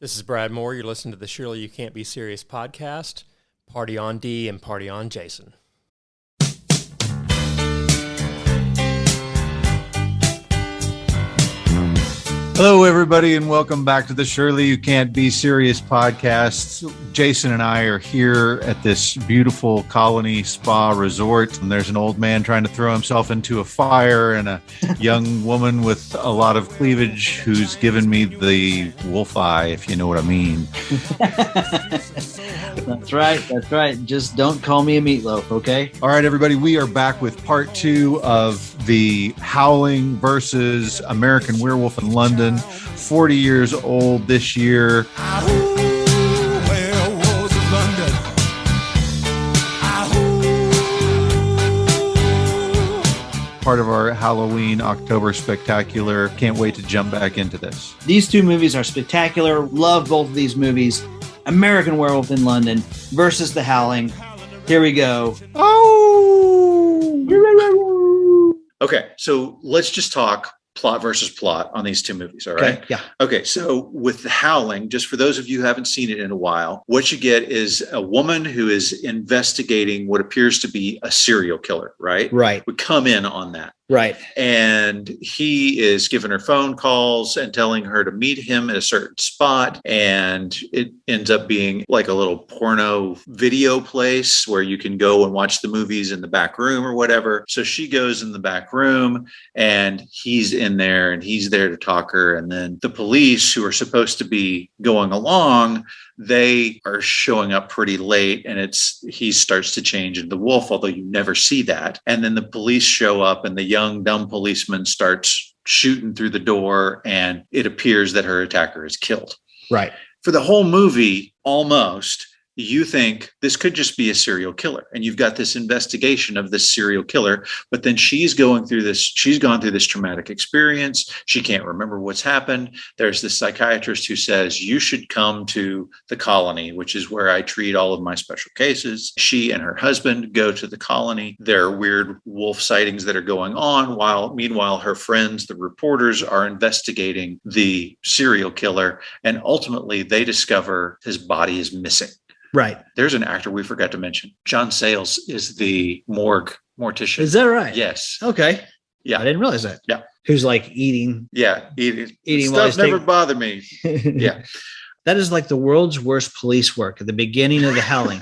This is Brad Moore. You're listening to the Surely You Can't Be Serious podcast. Party on Dee and party on Jason. Hello, everybody, and welcome back to the Surely You Can't Be Serious podcast. Jason and I are here at this beautiful colony spa resort, and there's an old man trying to throw himself into a fire and a young woman with a lot of cleavage who's given me the wolf eye, if you know what I mean. That's right. That's right. Just don't call me a meatloaf, okay? All right, everybody, we are back with part 2 of the Howling versus American Werewolf in London. 40 years old this year. Part of our Halloween October spectacular. Can't wait to jump back into this. These two movies are spectacular. Love both of these movies. American Werewolf in London versus The Howling. Here we go. Oh! Okay, so let's just talk plot versus plot on these two movies, all right? Okay, yeah. Okay, so with The Howling, just for those of you who haven't seen it in a while, what you get is a woman who is investigating what appears to be a serial killer, right? Right. We come in on that. Right. And he is giving her phone calls and telling her to meet him at a certain spot. And it ends up being like a little porno video place where you can go and watch the movies in the back room or whatever. So she goes in the back room and he's in there and he's there to talk her. And then the police, who are supposed to be going along, they are showing up pretty late, and he starts to change into the wolf, although you never see that. And then the police show up and the young dumb policeman starts shooting through the door, and it appears that her attacker is killed. Right. For the whole movie, almost, you think this could just be a serial killer, and you've got this investigation of this serial killer, but then she's gone through this traumatic experience. She can't remember what's happened. There's this psychiatrist who says, you should come to the colony, which is where I treat all of my special cases. She and her husband go to the colony. There are weird wolf sightings that are going on, meanwhile, her friends, the reporters, are investigating the serial killer, and ultimately they discover his body is missing. Right. There's an actor we forgot to mention. John Sayles is the morgue mortician. Is that right? Yes. Okay. Yeah. I didn't realize that. Yeah. Who's like eating. Yeah. Eating while stuff never bothered me. Yeah. That is like the world's worst police work at the beginning of The Howling.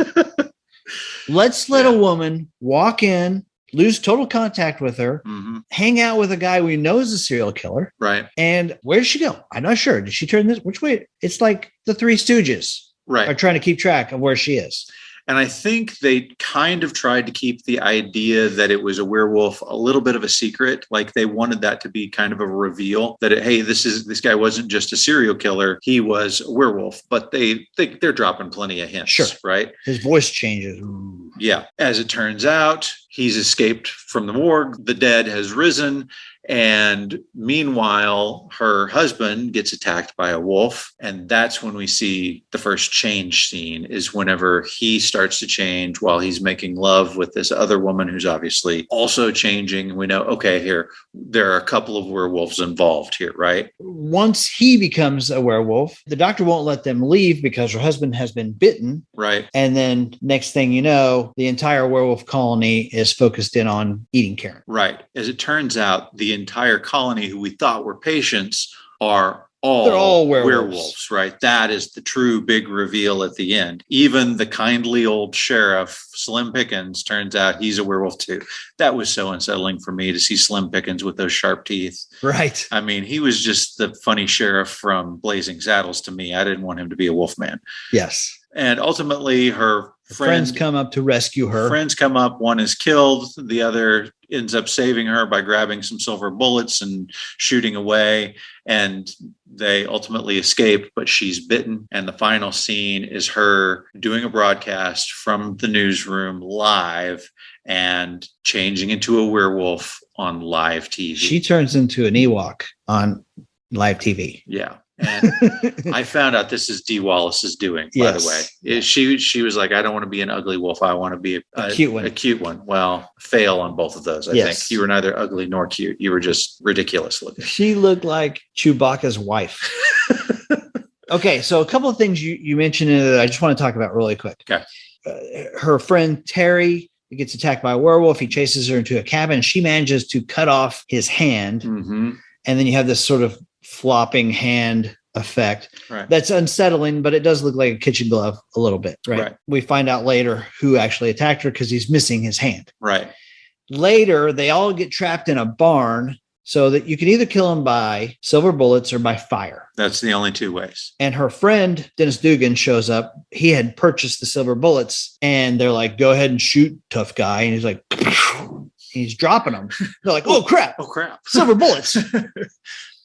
Let's let a woman walk in, lose total contact with her, hang out with a guy we know is a serial killer. Right. And where did she go? I'm not sure. Did she turn this? Which way? It's like the Three Stooges. Right. Are trying to keep track of where she is. And I think they kind of tried to keep the idea that it was a werewolf a little bit of a secret. Like they wanted that to be kind of a reveal that, hey, this guy wasn't just a serial killer. He was a werewolf, but they're dropping plenty of hints. Sure. Right. His voice changes. Ooh. Yeah. As it turns out, he's escaped from the morgue. The dead has risen. And meanwhile, her husband gets attacked by a wolf. And that's when we see the first change scene, is whenever he starts to change while he's making love with this other woman who's obviously also changing. We know, okay, here, there are a couple of werewolves involved here, right? Once he becomes a werewolf, the doctor won't let them leave because her husband has been bitten. Right. And then next thing you know, the entire werewolf colony is focused in on eating Karen. Right. As it turns out, the entire colony, who we thought were patients, are they're all werewolves, right? That is the true big reveal at the end. Even the kindly old sheriff, Slim Pickens, turns out he's a werewolf too. That was so unsettling for me to see Slim Pickens with those sharp teeth. Right. I mean, he was just the funny sheriff from Blazing Saddles to me. I didn't want him to be a wolf man. Yes. And ultimately, her friends come up to rescue her. Friends come up. One is killed. The other ends up saving her by grabbing some silver bullets and shooting away. And they ultimately escape, but she's bitten. And the final scene is her doing a broadcast from the newsroom live and changing into a werewolf on live TV. She turns into an Ewok on live TV. Yeah. And I found out this is Dee Wallace's doing, by the way. She was like, I don't want to be an ugly wolf. I want to be a cute one. A cute one. Well, fail on both of those, I think. You were neither ugly nor cute. You were just ridiculous looking. She looked like Chewbacca's wife. Okay, so a couple of things you mentioned that I just want to talk about really quick. Okay. Her friend Terry gets attacked by a werewolf. He chases her into a cabin. She manages to cut off his hand. Mm-hmm. And then you have this sort of flopping hand effect. Right. That's unsettling, but it does look like a kitchen glove a little bit, right? We find out later who actually attacked her because he's missing his hand. Right. Later, they all get trapped in a barn so that you can either kill them by silver bullets or by fire. That's the only two ways. And her friend, Dennis Dugan, shows up. He had purchased the silver bullets, and they're like, go ahead and shoot, tough guy. And he's like, he's dropping them. They're like, oh, crap. Oh, crap. Silver bullets.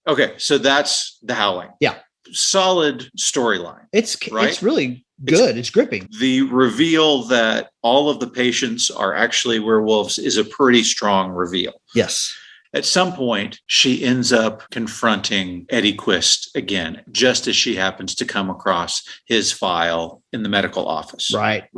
Okay, so that's The Howling. Yeah. Solid storyline. It's really good. It's gripping. The reveal that all of the patients are actually werewolves is a pretty strong reveal. Yes. At some point, she ends up confronting Eddie Quist again, just as she happens to come across his file in the medical office. Right.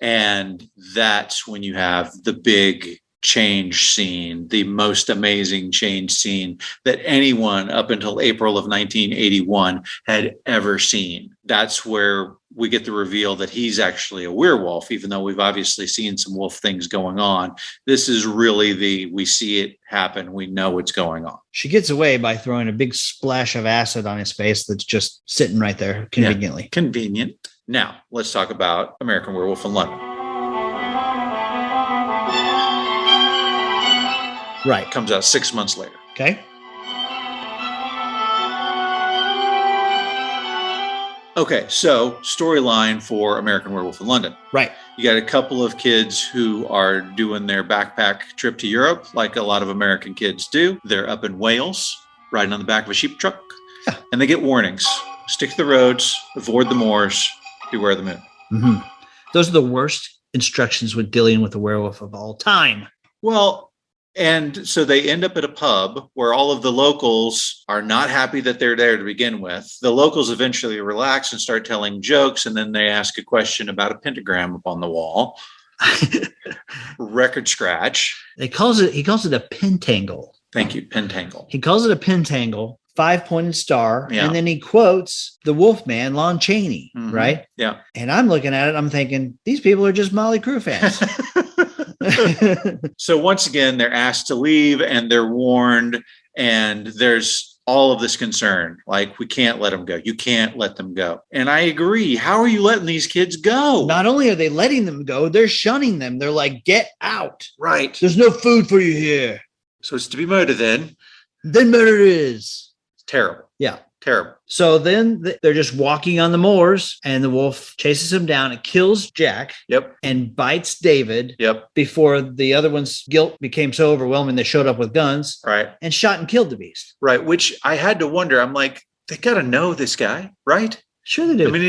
And that's when you have the big change scene, the most amazing change scene that anyone up until April of 1981 had ever seen. That's where we get the reveal that he's actually a werewolf, even though we've obviously seen some wolf things going on. This is really we see it happen. We know what's going on. She gets away by throwing a big splash of acid on his face that's just sitting right there conveniently. Yeah, convenient. Now, let's talk about American Werewolf in London. Right. Comes out 6 months later. Okay. Okay, so storyline for American Werewolf in London. Right. You got a couple of kids who are doing their backpack trip to Europe, like a lot of American kids do. They're up in Wales, riding on the back of a sheep truck, and they get warnings. Stick to the roads, avoid the moors, beware the moon. Mm-hmm. Those are the worst instructions when dealing with a werewolf of all time. Well, and so they end up at a pub where all of the locals are not happy that they're there to begin with. The locals eventually relax and start telling jokes, and then they ask a question about a pentagram up on the wall. Record scratch. He calls it a pentangle. Thank you, pentangle. He calls it a pentangle, 5-pointed star, Yeah. and then he quotes the Wolfman, Lon Chaney, Mhm. right? Yeah. And I'm looking at it, I'm thinking, these people are just Mötley Crüe fans. So once again, they're asked to leave and they're warned, and there's all of this concern. Like, we can't let them go. You can't let them go. And I agree. How are you letting these kids go? Not only are they letting them go, they're shunning them. They're like, get out. Right. There's no food for you here. So it's to be murder then. Then murder it is. It's terrible. Yeah. Terrible. So then they're just walking on the moors, and the wolf chases him down and kills Jack. Yep. And bites David. Yep. Before the other one's guilt became so overwhelming, they showed up with guns. Right. And shot and killed the beast. Right. Which I had to wonder. I'm like, they got to know this guy, right? Sure they do. I mean,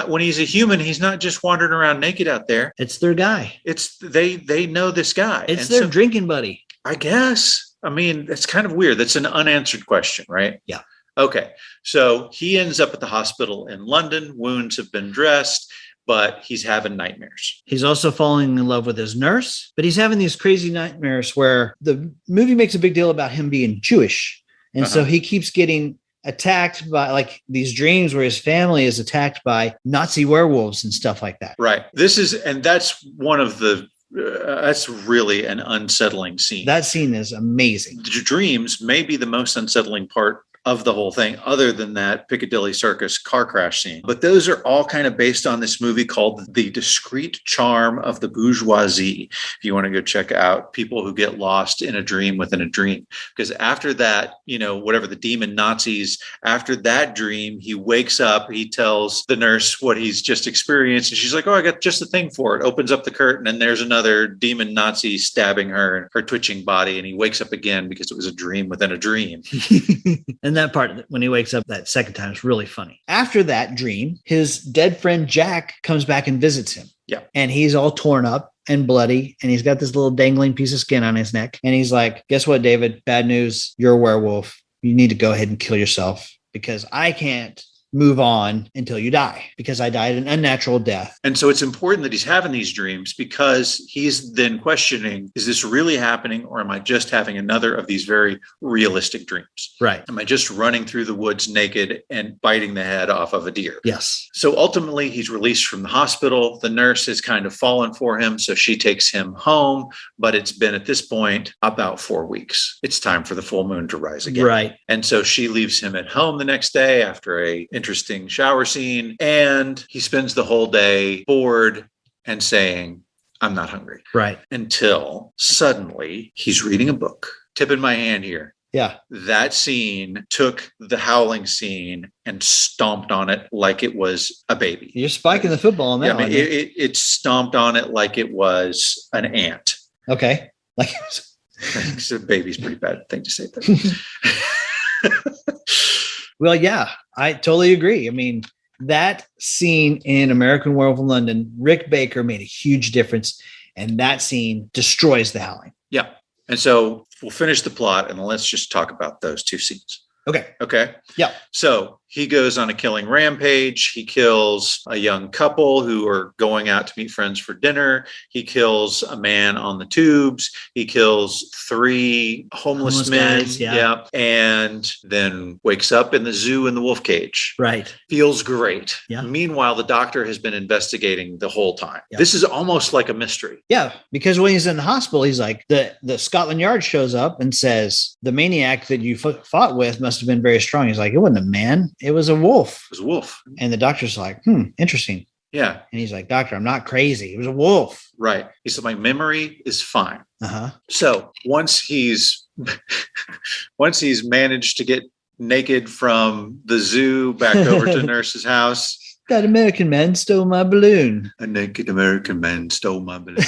when he's a human, he's not just wandering around naked out there. It's their guy. They know this guy. It's their drinking buddy. I guess. I mean, that's kind of weird. That's an unanswered question, right? Yeah. Okay. So he ends up at the hospital in London. Wounds have been dressed, but he's having nightmares. He's also falling in love with his nurse, but he's having these crazy nightmares where the movie makes a big deal about him being Jewish. And so he keeps getting attacked by like these dreams where his family is attacked by Nazi werewolves and stuff like that. Right. That's one of the that's really an unsettling scene. That scene is amazing. The dreams may be the most unsettling part of the whole thing, other than that Piccadilly Circus car crash scene. But those are all kind of based on this movie called The Discreet Charm of the Bourgeoisie. If you want to go check out people who get lost in a dream within a dream. Because after that, whatever the demon Nazis, after that dream, he wakes up, he tells the nurse what he's just experienced. And she's like, oh, I got just the thing for it. Opens up the curtain and there's another demon Nazi stabbing her twitching body. And he wakes up again because it was a dream within a dream. And that part, when he wakes up that second time, is really funny. After that dream, his dead friend Jack comes back and visits him. Yeah. And he's all torn up and bloody. And he's got this little dangling piece of skin on his neck. And he's like, guess what, David? Bad news. You're a werewolf. You need to go ahead and kill yourself because I can't move on until you die because I died an unnatural death. And so it's important that he's having these dreams because he's then questioning, is this really happening or am I just having another of these very realistic dreams? Right. Am I just running through the woods naked and biting the head off of a deer? Yes. So ultimately he's released from the hospital. The nurse has kind of fallen for him. So she takes him home, but it's been at this point about 4 weeks. It's time for the full moon to rise again. Right. And so she leaves him at home the next day after a interesting shower scene. And he spends the whole day bored and saying, I'm not hungry. Right. Until suddenly he's reading a book. Tip in my hand here. Yeah. That scene took the Howling scene and stomped on it like it was a baby. You're spiking the football on that one. It stomped on it like it was an ant. Okay. Like a baby's a pretty bad thing to say that. Well, yeah, I totally agree. I mean, that scene in American Werewolf in London, Rick Baker made a huge difference, and that scene destroys the Howling. Yeah. And so we'll finish the plot and let's just talk about those two scenes. Okay. Yeah. So he goes on a killing rampage. He kills a young couple who are going out to meet friends for dinner. He kills a man on the tubes. He kills 3 homeless men. Guys, yeah. And then wakes up in the zoo in the wolf cage. Right. Feels great. Yeah. Meanwhile, the doctor has been investigating the whole time. Yeah. This is almost like a mystery. Yeah, because when he's in the hospital, he's like, the Scotland Yard shows up and says, the maniac that you fought with must have been very strong. He's like, it wasn't a man. It was a wolf. It was a wolf. And the doctor's like, interesting. Yeah. And he's like, doctor, I'm not crazy. It was a wolf. Right. He said, my memory is fine. Uh-huh. So once he's managed to get naked from the zoo back over to nurse's house. That American man stole my balloon. A naked American man stole my balloons.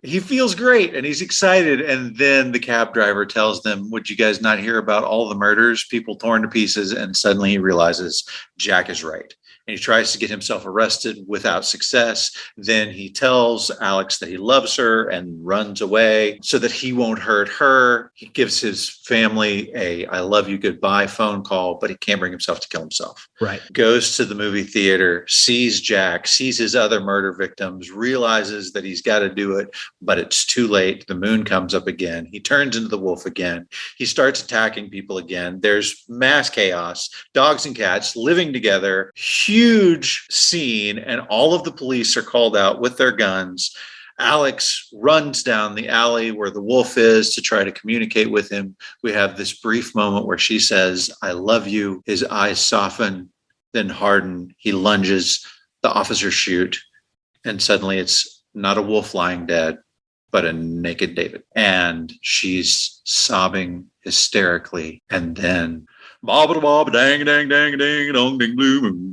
He feels great and he's excited. And then the cab driver tells them, would you guys not hear about all the murders, people torn to pieces? And suddenly he realizes Jack is right. And he tries to get himself arrested without success. Then he tells Alex that he loves her and runs away so that he won't hurt her. He gives his family a I love you goodbye phone call, but he can't bring himself to kill himself. Right. Goes to the movie theater, sees Jack, sees his other murder victims, realizes that he's got to do it, but it's too late. The moon comes up again. He turns into the wolf again. He starts attacking people again. There's mass chaos, dogs and cats living together. Huge scene, and all of the police are called out with their guns. Alex runs down the alley where the wolf is to try to communicate with him. We have this brief moment where she says, I love you. His eyes soften, then harden. He lunges. The officers shoot. And suddenly it's not a wolf lying dead, but a naked David. And she's sobbing hysterically. And then bob bob dang dang dang dang dong ding blue.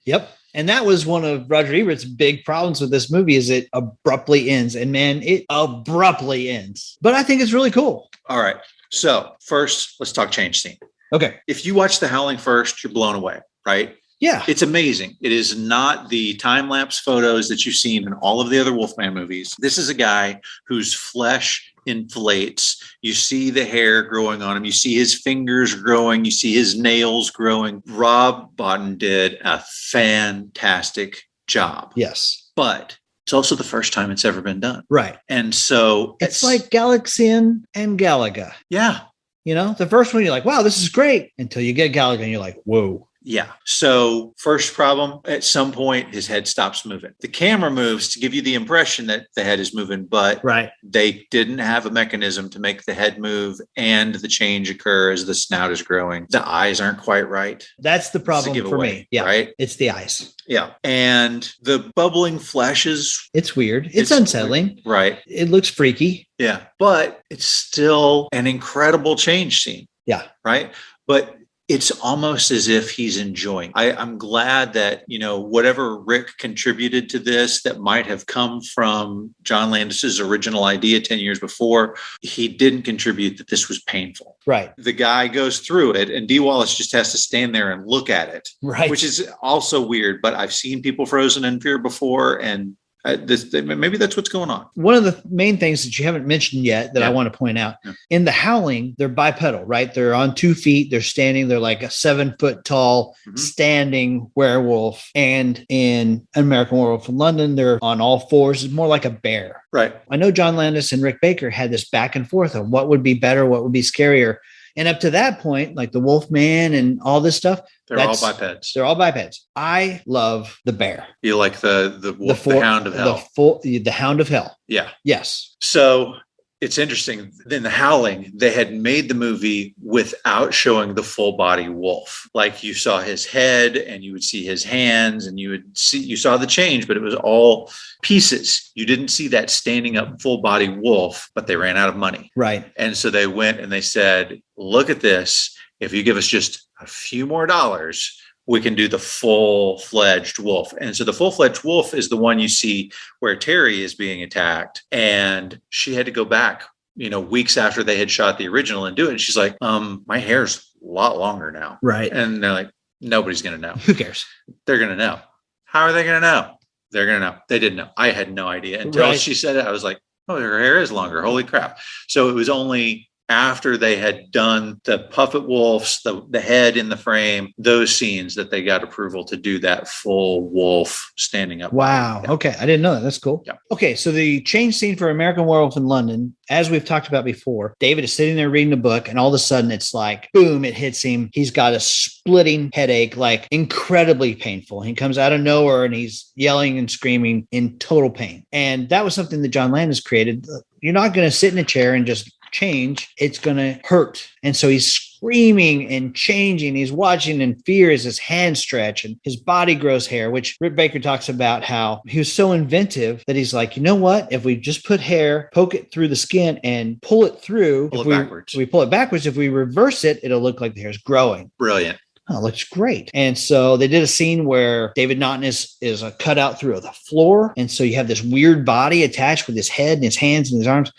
Yep. And that was one of Roger Ebert's big problems with this movie is it abruptly ends. And man, it abruptly ends. But I think it's really cool. All right. So first, let's talk change scene. Okay. If you watch The Howling first, you're blown away, right? Yeah. It's amazing. It is not the time-lapse photos that you've seen in all of the other Wolfman movies. This is a guy whose flesh inflates. You see the hair growing on him. You see his fingers growing. You see his nails growing. Rob Bottin did a fantastic job. Yes. But it's also the first time it's ever been done. Right. And so it's like Galaxian and Galaga. Yeah. You know, the first one, you're like, wow, this is great. Until you get Galaga and you're like, whoa. Yeah. So first problem, at some point, his head stops moving. The camera moves to give you the impression that the head is moving, but right. They didn't have a mechanism to make the head move and the change occur as the snout is growing. The eyes aren't quite right. That's the problem for me. Yeah. Right. It's the eyes. Yeah. And the bubbling flesh is... It's weird. It's unsettling. Right. It looks freaky. Yeah. But it's still an incredible change scene. Yeah. Right. But it's almost as if he's enjoying. I'm glad that, you know, whatever Rick contributed to this that might have come from John Landis's original idea 10 years before, he didn't contribute that this was painful. Right. The guy goes through it and Dee Wallace just has to stand there and look at it. Right. Which is also weird, but I've seen people frozen in fear before and Maybe that's what's going on. One of the main things that you haven't mentioned yet that I want to point out in the Howling, they're bipedal, right? They're on 2 feet. They're standing. They're like a 7 foot tall standing werewolf. And in American Werewolf in London, they're on all fours. It's more like a bear. Right. I know John Landis and Rick Baker had this back and forth on what would be better, what would be scarier. And up to that point, like the Wolfman and all this stuff, they're all bipeds. They're all bipeds. I love the bear. You like the Hound of Hell. The Hound of Hell. Yeah. Yes. So it's interesting. In the Howling, they had made the movie without showing the full body wolf. Like you saw his head and you would see his hands and you saw the change, but it was all pieces. You didn't see that standing up full body wolf, but they ran out of money. Right. And so they went and they said, look at this. If you give us just a few more dollars, we can do the full-fledged wolf. And so the full-fledged wolf is the one you see where Terry is being attacked. And she had to go back, weeks after they had shot the original and do it. And she's like, my hair's a lot longer now. Right. And they're like, nobody's going to know. Who cares? They're going to know. How are they going to know? They're going to know. They didn't know. I had no idea until she said it. I was like, oh, her hair is longer. Holy crap. So it was only after they had done the puppet wolves, the head in the frame, those scenes that they got approval to do that full wolf standing up. Wow. Yeah. Okay. I didn't know that. That's cool. Yeah. Okay. So the change scene for American Werewolf in London, as we've talked about before, David is sitting there reading the book and all of a sudden it's like, boom, it hits him. He's got a splitting headache, like incredibly painful. He comes out of nowhere and he's yelling and screaming in total pain. And that was something that John Landis created. You're not going to sit in a chair and just change. It's going to hurt. And so he's screaming and changing. He's watching in fear as his hands stretch and his body grows hair, which Rick Baker talks about how he was so inventive that he's like, you know what? If we just put hair, poke it through the skin and pull it through, backwards. We pull it backwards. If we reverse it, it'll look like the hair's growing. Brilliant. Oh, it looks great. And so they did a scene where David Naughton is cut out through the floor. And so you have this weird body attached with his head and his hands and his arms.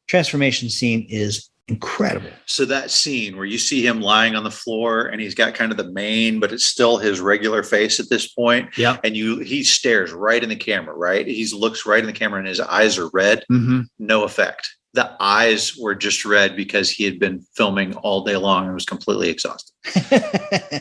Transformation scene is incredible. So that scene where you see him lying on the floor and he's got kind of the mane, but it's still his regular face at this point. Yeah. And he stares right in the camera, right? He looks right in the camera and his eyes are red. Mm-hmm. No effect. The eyes were just red because he had been filming all day long and was completely exhausted.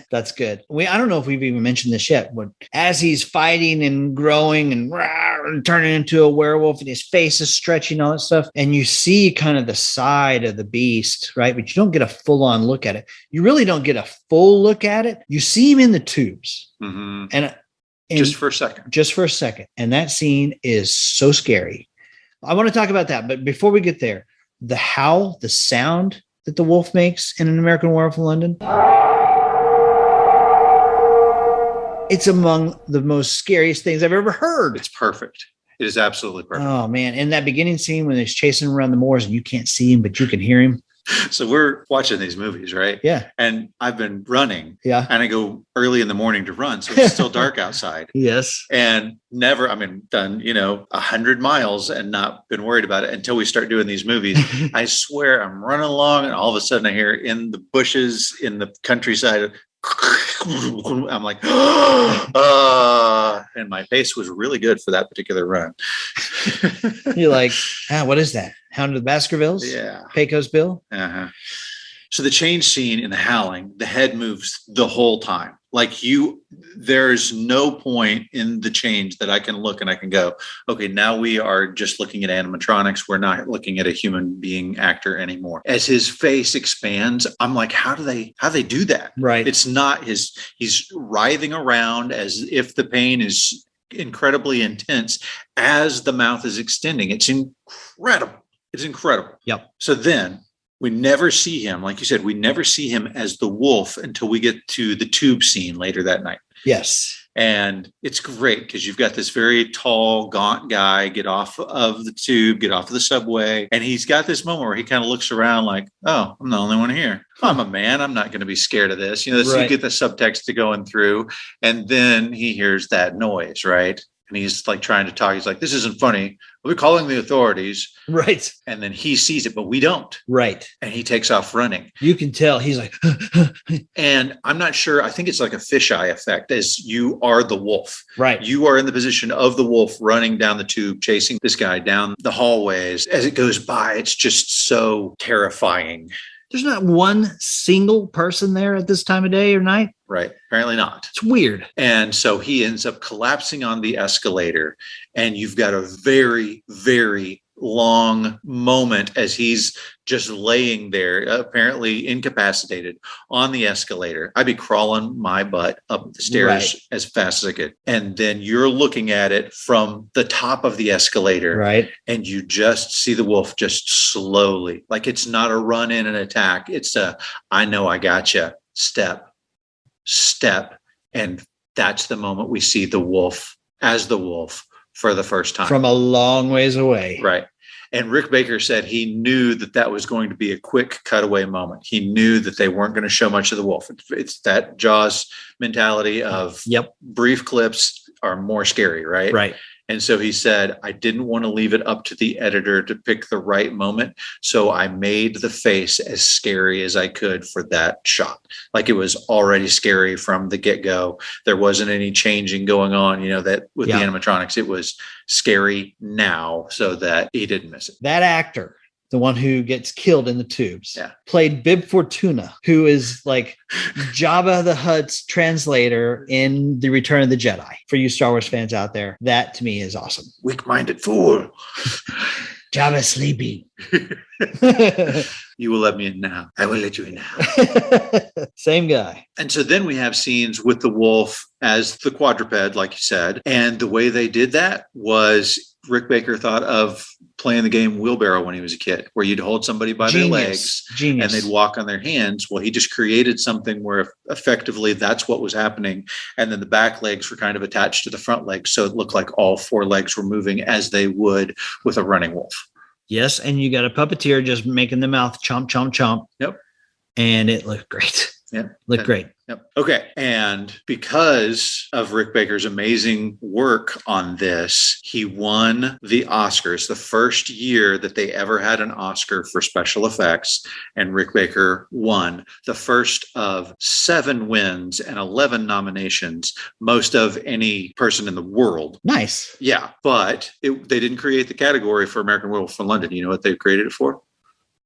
That's good. I don't know if we've even mentioned this yet, but as he's fighting and growing and turning into a werewolf and his face is stretching, all that stuff, and you see kind of the side of the beast, right? But you don't get a full-on look at it. You really don't get a full look at it. You see him in the tubes. Mm-hmm. And just for a second. Just for a second. And that scene is so scary. I want to talk about that. But before we get there, the howl, the sound that the wolf makes in An American Werewolf in London, it's among the most scariest things I've ever heard. It's perfect. It is absolutely perfect. Oh, man. In that beginning scene when he's chasing around the moors and you can't see him, but you can hear him. So we're watching these movies, right? Yeah. And I've been running. Yeah. And I go early in the morning to run. So it's still dark outside. Yes. And done, 100 miles and not been worried about it until we start doing these movies. I swear I'm running along and all of a sudden I hear in the bushes in the countryside, I'm like, and my pace was really good for that particular run. You're like, what is that? Hound of the Baskervilles? Yeah. Pecos Bill? Uh-huh. So the change scene in the Howling, the head moves the whole time. Like there's no point in the change that I can look and I can go, okay, now we are just looking at animatronics. We're not looking at a human being actor anymore. As his face expands, I'm like, how do they do that? Right. It's not he's writhing around as if the pain is incredibly intense as the mouth is extending. It's incredible. It's incredible. Yep. So then we never see him. Like you said, we never see him as the wolf until we get to the tube scene later that night. Yes. And it's great because you've got this very tall, gaunt guy get off of the tube, get off of the subway. And he's got this moment where he kind of looks around like, oh, I'm the only one here. I'm a man. I'm not going to be scared of this. So you get the subtext to going through. And then he hears that noise, right? And he's like trying to talk. He's like, this isn't funny. We're calling the authorities. Right. And then he sees it, but we don't. Right. And he takes off running. You can tell he's like, and I'm not sure. I think it's like a fisheye effect as you are the wolf. right. You are in the position of the wolf running down the tube, chasing this guy down the hallways. As it goes by, it's just so terrifying. There's not one single person there at this time of day or night. Right. Apparently not. It's weird. And so he ends up collapsing on the escalator. And you've got a very, very long moment as he's just laying there, apparently incapacitated on the escalator. I'd be crawling my butt up the stairs as fast as I could. And then you're looking at it from the top of the escalator. Right. And you just see the wolf just slowly, like it's not a run in and attack. It's a, I know I gotcha, step. And that's the moment we see the wolf as the wolf for the first time. From a long ways away. Right. And Rick Baker said he knew that that was going to be a quick cutaway moment. He knew that they weren't going to show much of the wolf. It's that Jaws mentality of brief clips are more scary, right? Right. And so he said, I didn't want to leave it up to the editor to pick the right moment. So I made the face as scary as I could for that shot. Like it was already scary from the get-go. There wasn't any changing going on, that with the animatronics, it was scary now so that he didn't miss it. That actor, the one who gets killed in the tubes, played Bib Fortuna, who is like Jabba the Hutt's translator in The Return of the Jedi. For you Star Wars fans out there, that to me is awesome. Weak-minded fool. Jabba sleepy. You will let me in now. I will let you in now. Same guy. And so then we have scenes with the wolf as the quadruped, like you said. And the way they did that was Rick Baker thought of playing the game wheelbarrow when he was a kid, where you'd hold somebody by their legs and they'd walk on their hands. Well, he just created something where effectively that's what was happening. And then the back legs were kind of attached to the front legs. So it looked like all four legs were moving as they would with a running wolf. Yes. And you got a puppeteer just making the mouth chomp, chomp, chomp. Yep. And it looked great. Yeah. Looked great. Yep. Okay. And because of Rick Baker's amazing work on this, he won the Oscars, the first year that they ever had an Oscar for special effects. And Rick Baker won the first of 7 wins and 11 nominations, most of any person in the world. Nice. Yeah. But they didn't create the category for American Werewolf from London. You know what they created it for?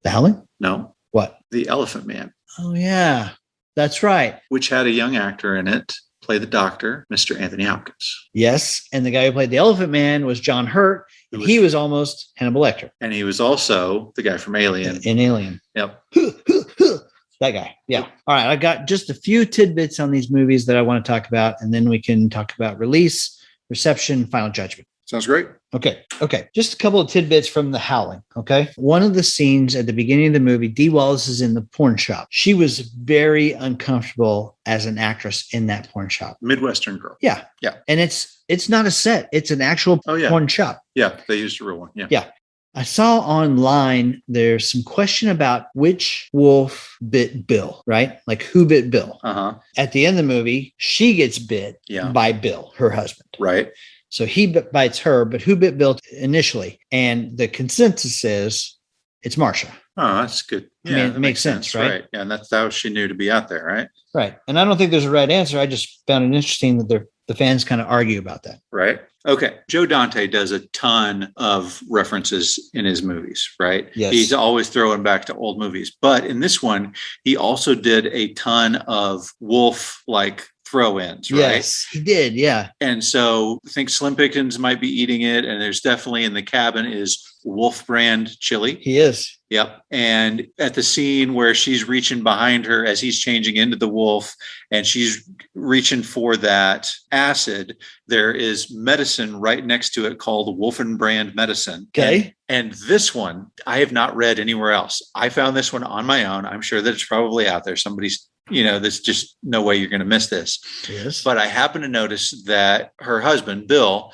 The Howling? No. What? The Elephant Man. Oh, yeah. That's right. Which had a young actor in it play the doctor, Mr. Anthony Hopkins. Yes. And the guy who played the Elephant Man was John Hurt. He was almost Hannibal Lecter. And he was also the guy from Alien. In Alien. Yep. That guy. Yeah. All right. I got just a few tidbits on these movies that I want to talk about, and then we can talk about release, reception, final judgment. Sounds great. Okay. Just a couple of tidbits from The Howling. Okay. One of the scenes at the beginning of the movie, Dee Wallace is in the porn shop. She was very uncomfortable as an actress in that porn shop. Midwestern girl. Yeah. Yeah. And it's not a set. It's an actual porn shop. Yeah. They used a real one. Yeah. Yeah. I saw online there's some question about which wolf bit Bill, right? Like who bit Bill? Uh-huh. At the end of the movie, she gets bit by Bill, her husband. Right. So he bites her, but who bit Bill initially? And the consensus is it's Marcia. Oh, that's good. Yeah, I mean, it makes sense, right? Yeah, and that's how she knew to be out there, right? Right. And I don't think there's a right answer. I just found it interesting that the fans kind of argue about that. Right. Okay. Joe Dante does a ton of references in his movies, right? Yes. He's always throwing back to old movies. But in this one, he also did a ton of wolf-like throw-ins, right? Yes, he did. Yeah. And so I think Slim Pickens might be eating it. And there's definitely in the cabin is Wolf brand chili. He is. Yep. And at the scene where she's reaching behind her as he's changing into the wolf and she's reaching for that acid, there is medicine right next to it called Wolfen brand medicine. Okay. And this one, I have not read anywhere else. I found this one on my own. I'm sure that it's probably out there. Somebody's, there's just no way you're going to miss this. Yes. But I happen to notice that her husband, Bill,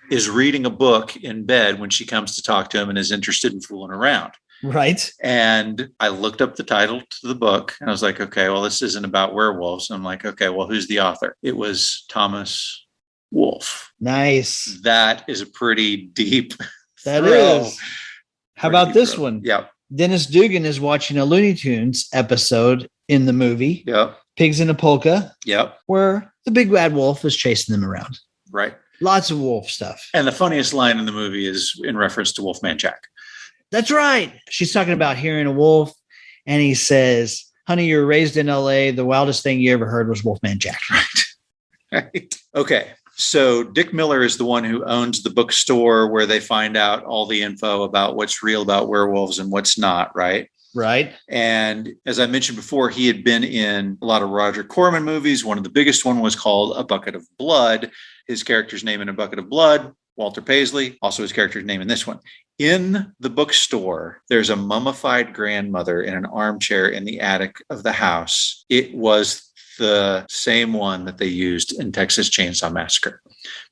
is reading a book in bed when she comes to talk to him and is interested in fooling around. Right. And I looked up the title to the book and I was like, okay, well, this isn't about werewolves. And I'm like, okay, well, who's the author? It was Thomas Wolf. Nice. That is a pretty deep That throw. is. How about this one? Yep. Dennis Dugan is watching a Looney Tunes episode in the movie Yep. Pigs in a Polka, Yep. where the big bad wolf is chasing them around. Right. Lots of wolf stuff. And the funniest line in the movie is in reference to Wolfman Jack. That's right. She's talking about hearing a wolf, and he says, honey, you were raised in LA. The wildest thing you ever heard was Wolfman Jack. Right. Okay. So Dick Miller is the one who owns the bookstore where they find out all the info about what's real about werewolves and what's not, right? Right. And as I mentioned before, he had been in a lot of Roger Corman movies. One of the biggest one was called A Bucket of Blood. His character's name in A Bucket of Blood, Walter Paisley, also his character's name in this one. In the bookstore, there's a mummified grandmother in an armchair in the attic of the house. It was the same one that they used in Texas Chainsaw Massacre,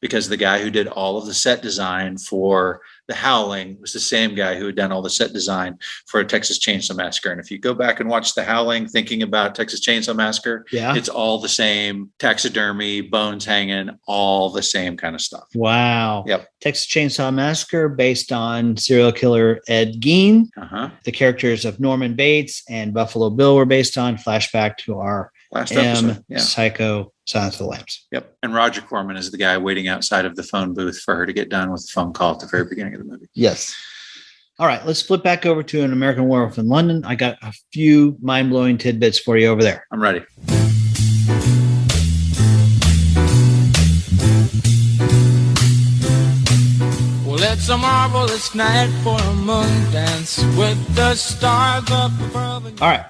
because the guy who did all of the set design for The Howling was the same guy who had done all the set design for a Texas Chainsaw Massacre. And if you go back and watch The Howling, thinking about Texas Chainsaw Massacre, it's all the same taxidermy, bones hanging, all the same kind of stuff. Wow. Yep. Texas Chainsaw Massacre based on serial killer Ed Gein. The characters of Norman Bates and Buffalo Bill were based on. Flashback to our last episode. Psycho, Silence of the Lambs. Yep. And Roger Corman is the guy waiting outside of the phone booth for her to get done with the phone call at the very beginning of the movie. Yes. All right, let's flip back over to An American Werewolf in London. I got a few mind-blowing tidbits for you over there. I'm ready. Well, it's a marvelous night for a moon dance with the stars up above. All right.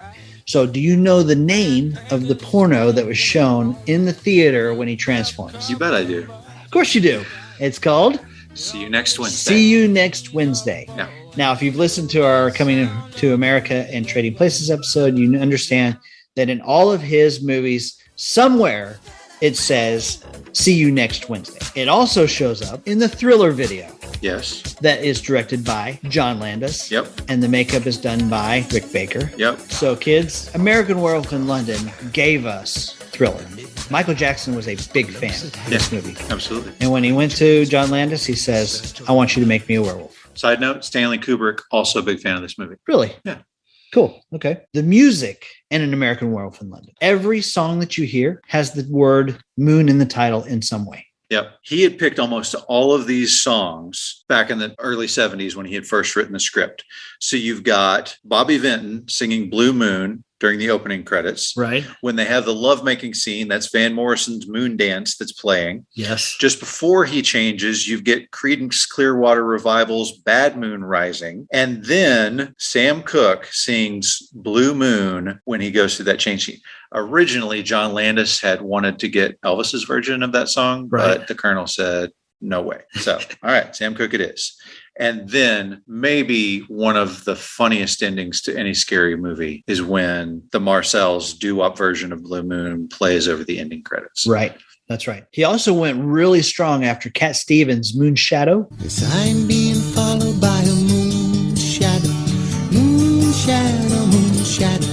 So do you know the name of the porno that was shown in the theater when he transforms? You bet I do. Of course you do. It's called See You Next Wednesday. See You Next Wednesday. Yeah. Now, if you've listened to our Coming to America and Trading Places episode, you understand that in all of his movies, somewhere it says See You Next Wednesday. It also shows up in the Thriller video. Yes. That is directed by John Landis. Yep. And the makeup is done by Rick Baker. Yep. So, kids, American Werewolf in London gave us Thriller. Michael Jackson was a big fan of this movie. Absolutely. And when he went to John Landis, he says, I want you to make me a werewolf. Side note, Stanley Kubrick, also a big fan of this movie. Really? Yeah. Cool. Okay. The music in An American Werewolf in London. Every song that you hear has the word moon in the title in some way. Yep. He had picked almost all of these songs back in the early 70s when he had first written the script. So you've got Bobby Vinton singing Blue Moon during the opening credits. Right. When they have the lovemaking scene, that's Van Morrison's Moon Dance that's playing. Yes. Just before he changes, you get Creedence Clearwater Revival's Bad Moon Rising. And then Sam Cooke sings Blue Moon when he goes through that change scene. Originally, John Landis had wanted to get Elvis's version of that song, but the Colonel said, no way. So, all right, Sam Cooke it is. And then maybe one of the funniest endings to any scary movie is when the Marcel's doo-wop version of Blue Moon plays over the ending credits. Right. That's right. He also went really strong after Cat Stevens' Moon Shadow. Yes, I'm being followed by a moon shadow. Moon shadow, moon shadow.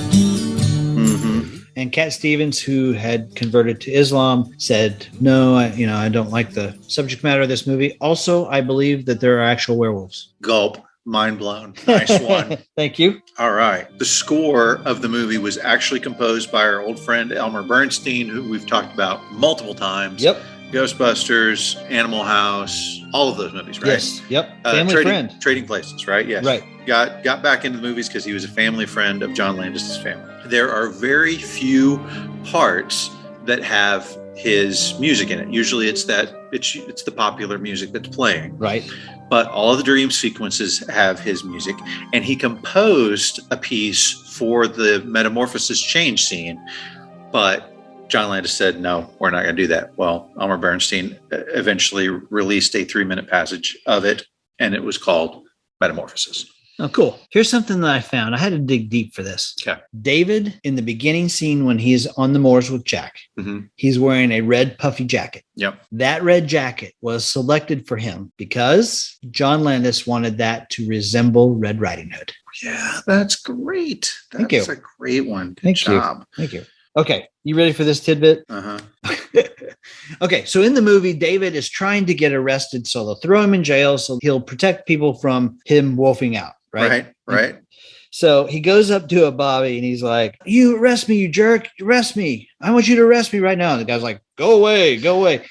And Cat Stevens, who had converted to Islam, said, no, I don't like the subject matter of this movie. Also, I believe that there are actual werewolves. Gulp. Mind blown. Nice one. Thank you. All right. The score of the movie was actually composed by our old friend Elmer Bernstein, who we've talked about multiple times. Yep. Ghostbusters, Animal House, all of those movies, right? Yes. Yep. Family friend. Trading Places, right? Yes. Right. Got back into the movies because he was a family friend of John Landis's family. There are very few parts that have his music in it. Usually it's the popular music that's playing. Right. But all of the dream sequences have his music, and he composed a piece for the Metamorphosis change scene, but John Landis said, no, we're not going to do that. Well, Elmer Bernstein eventually released a 3-minute passage of it, and it was called Metamorphosis. Oh, cool. Here's something that I found. I had to dig deep for this. Okay. David, in the beginning scene when he's on the moors with Jack, he's wearing a red puffy jacket. Yep. That red jacket was selected for him because John Landis wanted that to resemble Red Riding Hood. Yeah, that's great. Thank you. That's a great one. Good Thank job. you. Thank you. Okay. You ready for this tidbit? Okay, so in the movie, David is trying to get arrested, so they'll throw him in jail, so he'll protect people from him wolfing out, right? Right. So he goes up to a Bobby and he's like, "You arrest me, you jerk! Arrest me! I want you to arrest me right now." And the guy's like, "Go away, go away."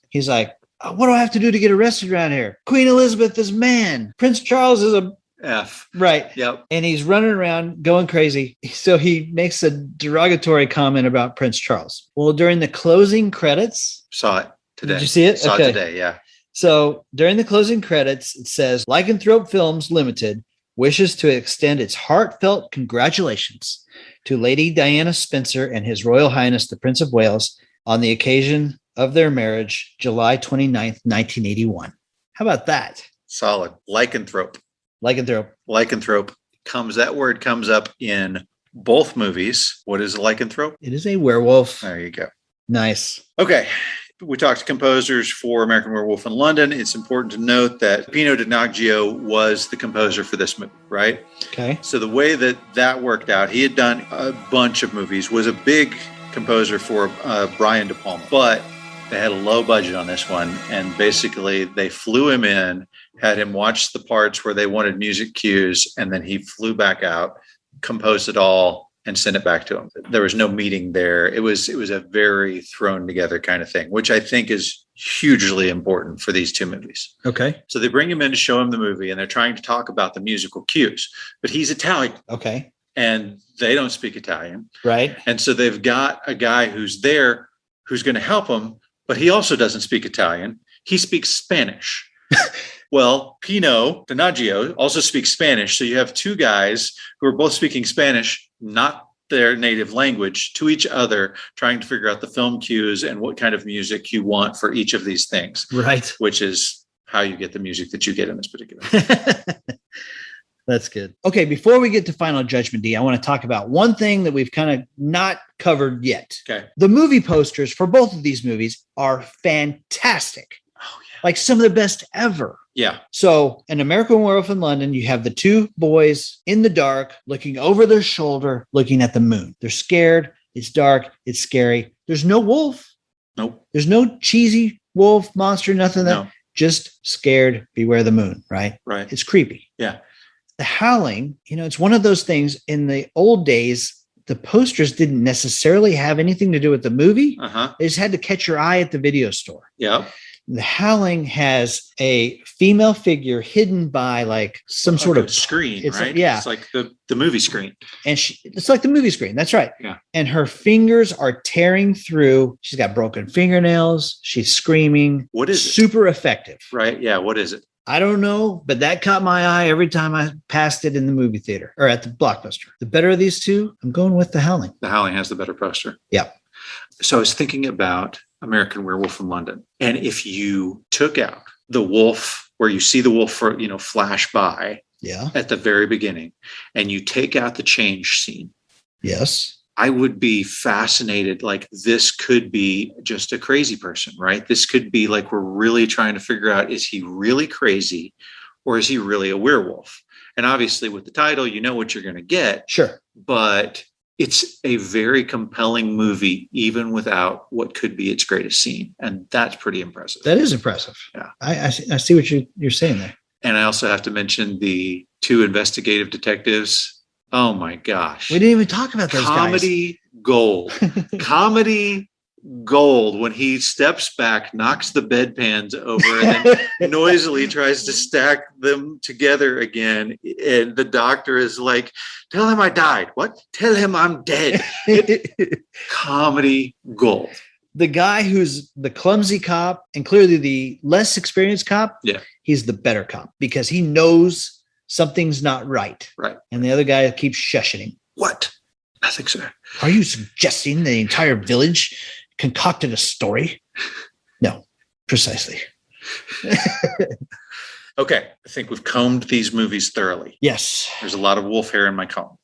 He's like, "What do I have to do to get arrested around here? Queen Elizabeth is man. Prince Charles is a F." Right. Yep. And he's running around going crazy. So he makes a derogatory comment about Prince Charles. Well, during the closing credits, Saw it today. Did you see it? Saw Okay. it today, yeah. So during the closing credits, it says Lycanthrope Films Limited wishes to extend its heartfelt congratulations to Lady Diana Spencer and His Royal Highness the Prince of Wales on the occasion of their marriage, July 29th, 1981. How about that? Solid. Lycanthrope. Lycanthrope. Lycanthrope that word comes up in both movies. What is a lycanthrope? It is a werewolf. There you go. Nice. Okay. We talked to composers for American Werewolf in London. It's important to note that Pino Donaggio was the composer for this movie, right? Okay. So the way that worked out, he had done a bunch of movies, was a big composer for Brian De Palma, but they had a low budget on this one. And basically they flew him in, had him watch the parts where they wanted music cues, and then he flew back out, composed it all, and sent it back to him. There was no meeting there. It was a very thrown together kind of thing, which I think is hugely important for these two movies. Okay. So they bring him in to show him the movie, and they're trying to talk about the musical cues, but he's Italian. Okay. And they don't speak Italian. Right. And so they've got a guy who's there who's going to help him, but he also doesn't speak Italian. He speaks Spanish. Well, Pino Donaggio also speaks Spanish. So you have two guys who are both speaking Spanish, not their native language, to each other, trying to figure out the film cues and what kind of music you want for each of these things. Right. Which is how you get the music that you get in this particular. That's good. Okay, before we get to Final Judgment, D, I want to talk about one thing that we've kind of not covered yet. Okay. The movie posters for both of these movies are fantastic. Oh, yeah. Like some of the best ever. Yeah. So in American Werewolf in London, you have the two boys in the dark looking over their shoulder, looking at the moon. They're scared. It's dark. It's scary. There's no wolf. Nope. There's no cheesy wolf monster, nothing. No. Just scared. Beware the moon. Right. Right. It's creepy. Yeah. The Howling, it's one of those things. In the old days, the posters didn't necessarily have anything to do with the movie. Uh-huh. They just had to catch your eye at the video store. Yeah. The Howling has a female figure hidden by like some sort of screen, it's right? Yeah. It's like the movie screen. And it's like the movie screen. That's right. Yeah. And her fingers are tearing through. She's got broken fingernails. She's screaming. What is it? Super effective. Right. Yeah. What is it? I don't know, but that caught my eye every time I passed it in the movie theater or at the Blockbuster. The better of these two, I'm going with The Howling. The Howling has the better poster. Yeah. So I was thinking about American Werewolf in London. And if you took out the wolf, where you see the wolf flash by at the very beginning, and you take out the change scene. Yes. I would be fascinated. Like, this could be just a crazy person, right? This could be like, we're really trying to figure out, is he really crazy or is he really a werewolf? And obviously with the title, you know what you're going to get. Sure. But it's a very compelling movie, even without what could be its greatest scene. And that's pretty impressive. That is impressive. Yeah. I see what you're saying there. And I also have to mention the two investigative detectives. Oh my gosh. We didn't even talk about those Comedy gold. Comedy gold when he steps back, knocks the bedpans over, and then noisily tries to stack them together again. And the doctor is like, tell him I died. What? Tell him I'm dead. Comedy gold. The guy who's the clumsy cop and clearly the less experienced cop, he's the better cop because he knows something's not right. Right. And the other guy keeps shushing him. What? Nothing, sir. Are you suggesting the entire village concocted a story? No, precisely. Okay. I think we've combed these movies thoroughly. Yes. There's a lot of wolf hair in my comb.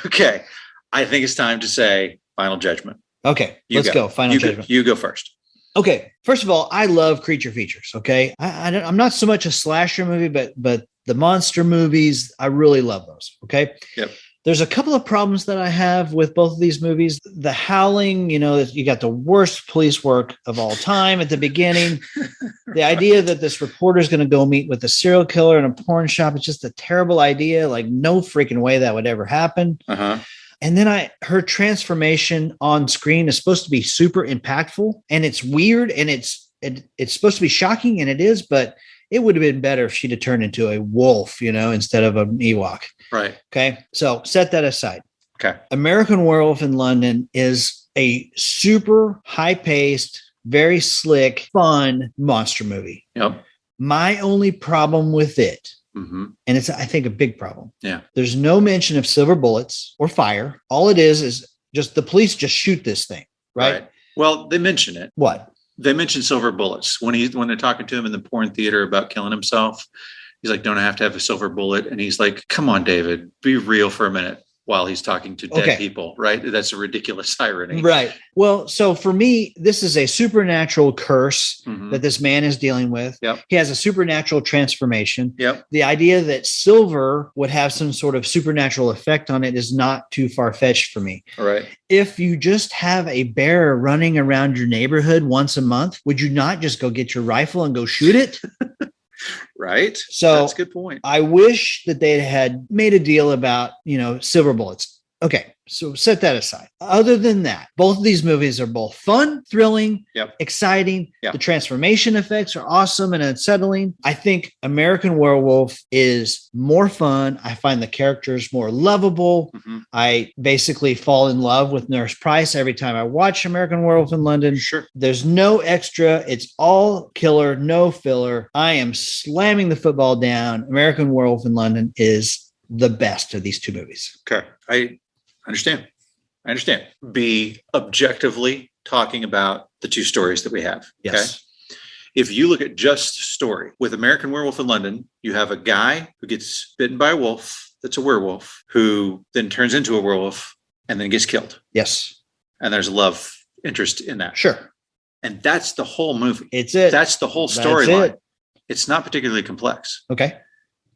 Okay. I think it's time to say Final Judgment. Okay. Let's go. Final Judgment. You go first. Okay. First of all, I love creature features. Okay. I'm not so much a slasher movie, but the monster movies, I really love those. Okay. Yep. There's a couple of problems that I have with both of these movies. The Howling, you got the worst police work of all time at the beginning. The idea that this reporter is going to go meet with a serial killer in a porn shop, it's just a terrible idea. Like, no freaking way that would ever happen. Uh-huh. And then her transformation on screen is supposed to be super impactful, and it's weird, and it's supposed to be shocking, and it is, but it would have been better if she'd have turned into a wolf, instead of an Ewok. Right. Okay. So set that aside. Okay. American Werewolf in London is a super high-paced, very slick, fun monster movie. Yep. My only problem with it, mm-hmm. and it's, I think, a big problem. Yeah. There's no mention of silver bullets or fire. All it is just the police just shoot this thing, right? Well, they mention it. What? They mention silver bullets when they're talking to him in the porn theater about killing himself. He's like, don't I have to have a silver bullet? And he's like, come on, David, be real for a minute, while he's talking to dead people, right? That's a ridiculous irony. Right. Well, so for me, this is a supernatural curse that this man is dealing with. Yep. He has a supernatural transformation. Yep. The idea that silver would have some sort of supernatural effect on it is not too far-fetched for me. All right. If you just have a bear running around your neighborhood once a month, would you not just go get your rifle and go shoot it? Right. So that's a good point. I wish that they had made a deal about, silver bullets. Okay. So set that aside. Other than that, both of these movies are both fun, thrilling, exciting. Yep. The transformation effects are awesome and unsettling. I think American Werewolf is more fun. I find the characters more lovable. Mm-hmm. I basically fall in love with Nurse Price every time I watch American Werewolf in London. Sure. There's no extra. It's all killer, no filler. I am slamming the football down. American Werewolf in London is the best of these two movies. Okay. I understand. Be objectively talking about the two stories that we have. Yes. Okay? If you look at just story with American Werewolf in London, you have a guy who gets bitten by a wolf that's a werewolf, who then turns into a werewolf and then gets killed. Yes. And there's a love interest in that. Sure. And that's the whole movie. It's it. That's the whole That's storyline. it. It's not particularly complex. Okay.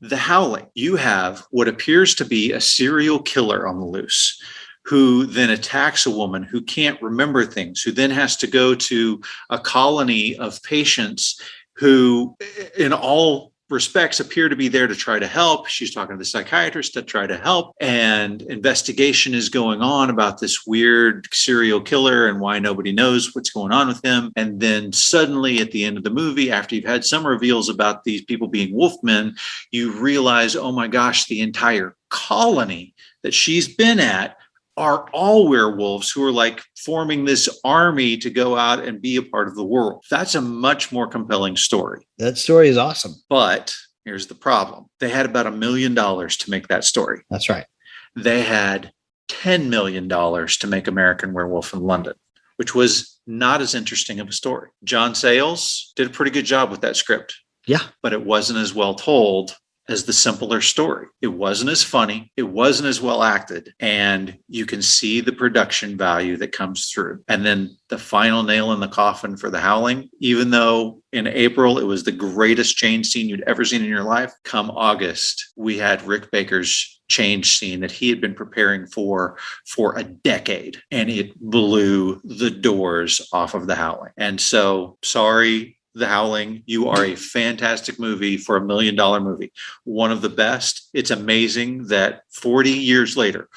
The Howling, you have what appears to be a serial killer on the loose, who then attacks a woman who can't remember things, who then has to go to a colony of patients who, in all respects, appear to be there to try to help. She's talking to the psychiatrist to try to help. And investigation is going on about this weird serial killer and why nobody knows what's going on with him. And then suddenly at the end of the movie, after you've had some reveals about these people being wolfmen, you realize, oh my gosh, the entire colony that she's been at are all werewolves who are like forming this army to go out and be a part of the world. That's a much more compelling story. That story is awesome. But here's the problem. They had about $1 million to make that story. That's right. They had $10 million to make American Werewolf in London, which was not as interesting of a story. John Sayles did a pretty good job with that script. Yeah. But it wasn't as well told as the simpler story. It wasn't as funny. It wasn't as well acted. And you can see the production value that comes through. And then the final nail in the coffin for The Howling, even though in April it was the greatest change scene you'd ever seen in your life, come August, we had Rick Baker's change scene that he had been preparing for a decade. And it blew the doors off of The Howling. And so, sorry, The Howling, you are a fantastic movie for $1 million movie. One of the best. It's amazing that 40 years later,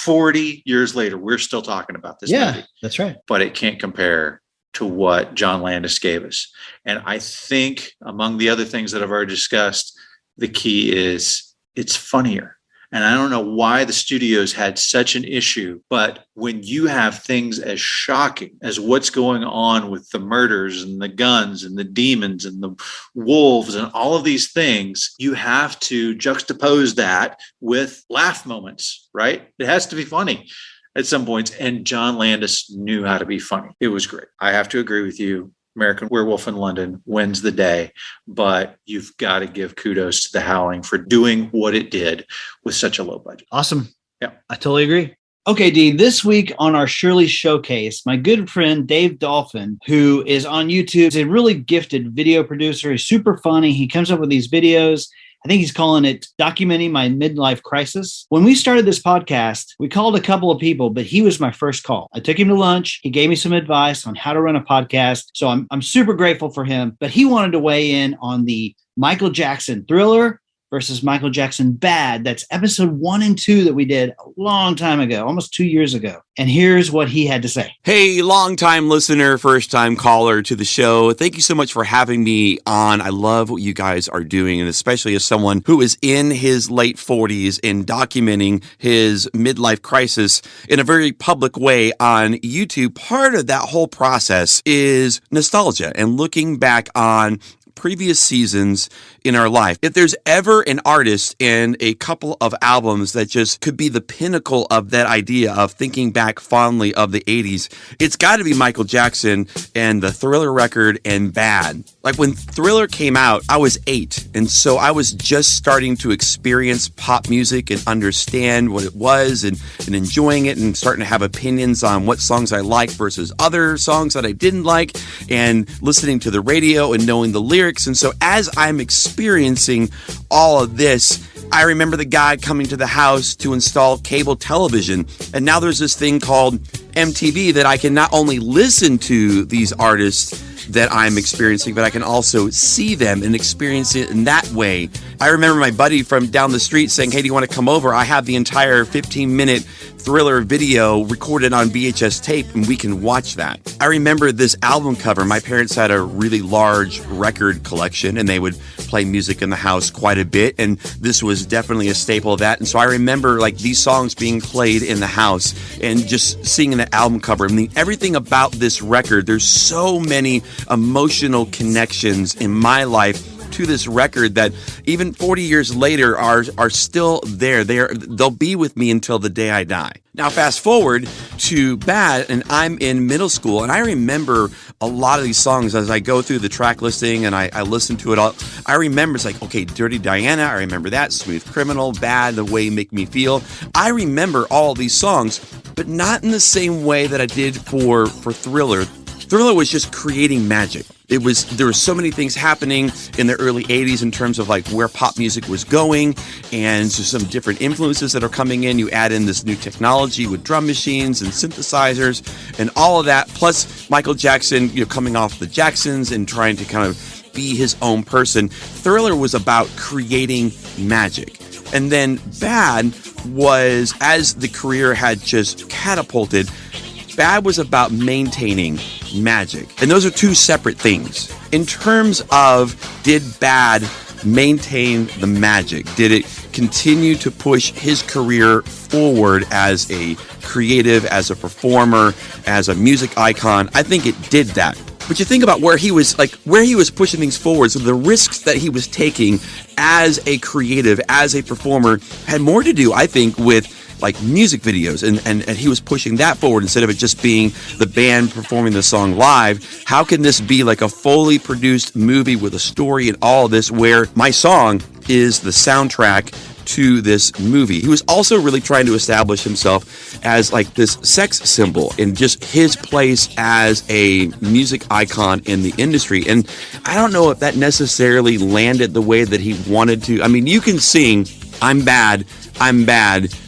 we're still talking about this movie. Yeah, that's right. But it can't compare to what John Landis gave us. And I think among the other things that I've already discussed, the key is it's funnier. And I don't know why the studios had such an issue, but when you have things as shocking as what's going on with the murders and the guns and the demons and the wolves and all of these things, you have to juxtapose that with laugh moments, right? It has to be funny at some points. And John Landis knew how to be funny. It was great. I have to agree with you. American Werewolf in London wins the day, but you've got to give kudos to The Howling for doing what it did with such a low budget. Awesome. Yeah. I totally agree. Okay, Dee, this week on our Shirley Showcase, my good friend Dave Dolphin, who is on YouTube, is a really gifted video producer. He's super funny. He comes up with these videos I think he's calling it Documenting My Midlife Crisis. When we started this podcast, we called a couple of people, but he was my first call. I took him to lunch. He gave me some advice on how to run a podcast. So I'm super grateful for him, but he wanted to weigh in on the Michael Jackson Thriller versus Michael Jackson Bad. That's episode 1 and 2 that we did a long time ago, almost 2 years ago. And here's what he had to say. Hey, long-time listener, first-time caller to the show. Thank you so much for having me on. I love what you guys are doing, and especially as someone who is in his late 40s and documenting his midlife crisis in a very public way on YouTube. Part of that whole process is nostalgia and looking back on previous seasons in our life. If there's ever an artist and a couple of albums that just could be the pinnacle of that idea of thinking back fondly of the 80s, it's got to be Michael Jackson and the Thriller record and Bad. Like when Thriller came out, I was 8. And so I was just starting to experience pop music and understand what it was and enjoying it and starting to have opinions on what songs I liked versus other songs that I didn't like and listening to the radio and knowing the lyrics. And so as I'm experiencing all of this, I remember the guy coming to the house to install cable television. And now there's this thing called MTV that I can not only listen to these artists that I'm experiencing, but I can also see them and experience it in that way. I remember my buddy from down the street saying, hey, do you want to come over? I have the entire 15-minute Thriller video recorded on VHS tape, and we can watch that. I remember this album cover. My parents had a really large record collection, and they would play music in the house quite a bit, and this was definitely a staple of that. And so I remember like these songs being played in the house and just seeing the album cover. I mean, everything about this record, there's so many emotional connections in my life to this record that even 40 years later are still there. They'll be with me until the day I die. Now, fast forward to Bad, and I'm in middle school, and I remember a lot of these songs as I go through the track listing and I listen to it all. I remember it's like, okay, Dirty Diana, I remember that, Smooth Criminal, Bad, The Way You Make Me Feel. I remember all these songs, but not in the same way that I did for Thriller. Thriller was just creating magic. There were so many things happening in the early 80s in terms of like where pop music was going and so some different influences that are coming in. You add in this new technology with drum machines and synthesizers and all of that. Plus Michael Jackson, coming off the Jacksons and trying to kind of be his own person. Thriller was about creating magic. And then Bad was, as the career had just catapulted, Bad was about maintaining magic. And those are two separate things. In terms of, did Bad maintain the magic? Did it continue to push his career forward as a creative, as a performer, as a music icon? I think it did that. But you think about where he was pushing things forward. So the risks that he was taking as a creative, as a performer, had more to do, I think, with like music videos, and he was pushing that forward instead of it just being the band performing the song live. How can this be like a fully produced movie with a story and all of this, where my song is the soundtrack to this movie? He was also really trying to establish himself as like this sex symbol and just his place as a music icon in the industry. And I don't know if that necessarily landed the way that he wanted to. I mean, you can sing I'm bad,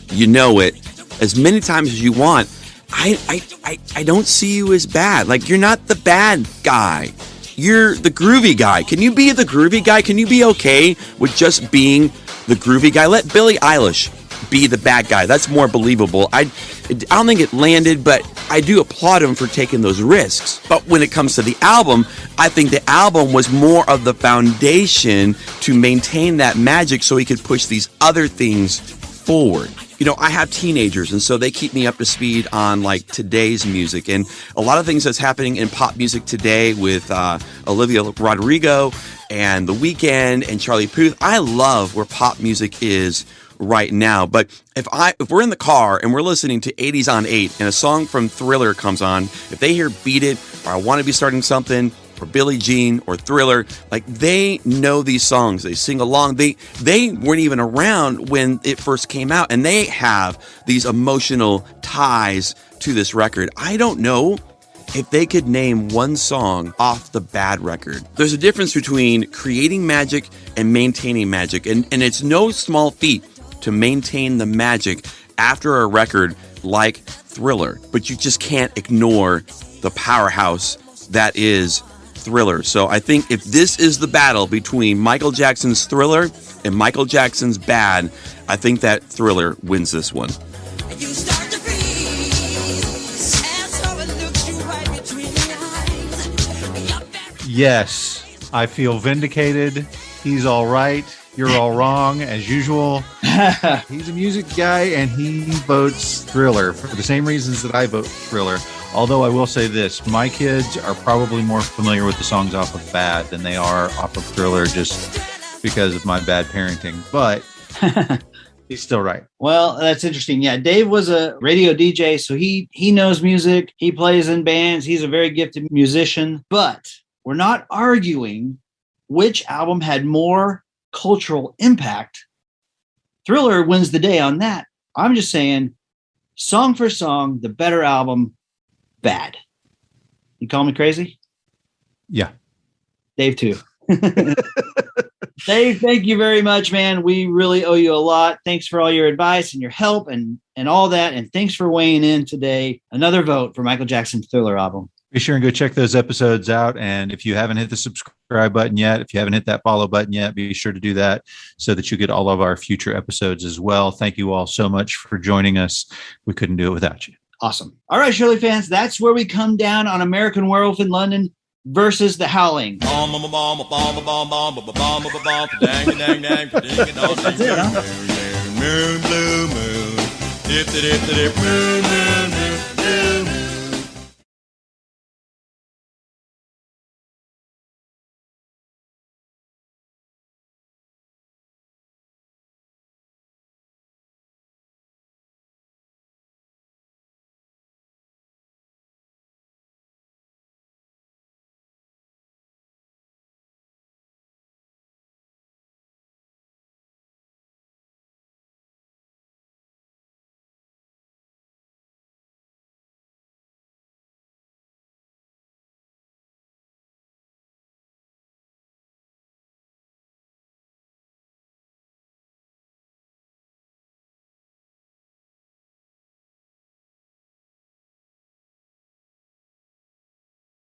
you know it, as many times as you want. I don't see you as bad. Like, you're not the bad guy. You're the groovy guy. Can you be the groovy guy? Can you be okay with just being the groovy guy? Let Billie Eilish be the bad guy. That's more believable. I don't think it landed, but I do applaud him for taking those risks. But when it comes to the album, I think the album was more of the foundation to maintain that magic so he could push these other things forward. I have teenagers, and so they keep me up to speed on like today's music and a lot of things that's happening in pop music today with Olivia Rodrigo and The Weeknd and Charlie Puth. I love where pop music is right now. But if we're in the car and we're listening to 80s on 8 and a song from Thriller comes on, if they hear Beat It or I Want to Be Starting Something or Billie Jean or Thriller, like they know these songs, they sing along. They weren't even around when it first came out, and they have these emotional ties to this record. I don't know if they could name one song off the Bad record. There's a difference between creating magic and maintaining magic, and it's no small feat to maintain the magic after a record like Thriller, but you just can't ignore the powerhouse that is Thriller. So I think if this is the battle between Michael Jackson's Thriller and Michael Jackson's Bad, I think that Thriller wins this one. You start to freeze, and so it looks you right between the eyes. You're very Yes, I feel vindicated. He's all right. You're all wrong, as usual. He's a music guy, and he votes Thriller for the same reasons that I vote Thriller. Although I will say this, my kids are probably more familiar with the songs off of Bad than they are off of Thriller, just because of my bad parenting. But he's still right. Well, that's interesting. Yeah, Dave was a radio DJ, so he knows music. He plays in bands. He's a very gifted musician. But we're not arguing which album had more cultural impact. Thriller wins the day on that. I'm just saying, song for song, the better album, Bad. You call me crazy? Yeah. Dave too. Dave, thank you very much, man. We really owe you a lot. Thanks for all your advice and your help and all that. And thanks for weighing in today. Another vote for Michael Jackson's Thriller album. Be sure and go check those episodes out. And if you haven't hit the subscribe button yet, if you haven't hit that follow button yet, be sure to do that so that you get all of our future episodes as well. Thank you all so much for joining us. We couldn't do it without you. Awesome. All right, Shirley fans, that's where we come down on American Werewolf in London versus The Howling. That's it, huh? Moon, blue moon. Dip, dip, dip, dip, moon, moon, moon, moon.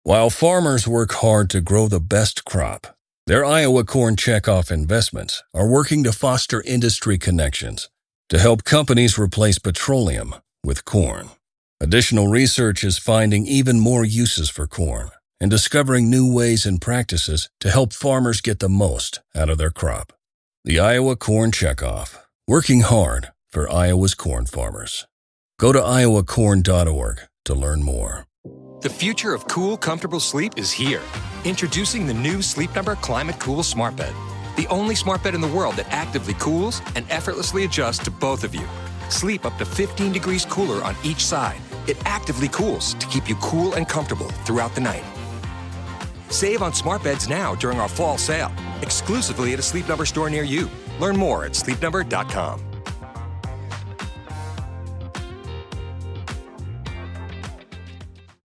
While farmers work hard to grow the best crop, their Iowa Corn Checkoff investments are working to foster industry connections to help companies replace petroleum with corn. Additional research is finding even more uses for corn and discovering new ways and practices to help farmers get the most out of their crop. The Iowa Corn Checkoff, working hard for Iowa's corn farmers. Go to iowacorn.org to learn more. The future of cool, comfortable sleep is here. Introducing the new Sleep Number Climate Cool Smart Bed. The only smart bed in the world that actively cools and effortlessly adjusts to both of you. Sleep up to 15 degrees cooler on each side. It actively cools to keep you cool and comfortable throughout the night. Save on smart beds now during our fall sale, exclusively at a Sleep Number store near you. Learn more at sleepnumber.com.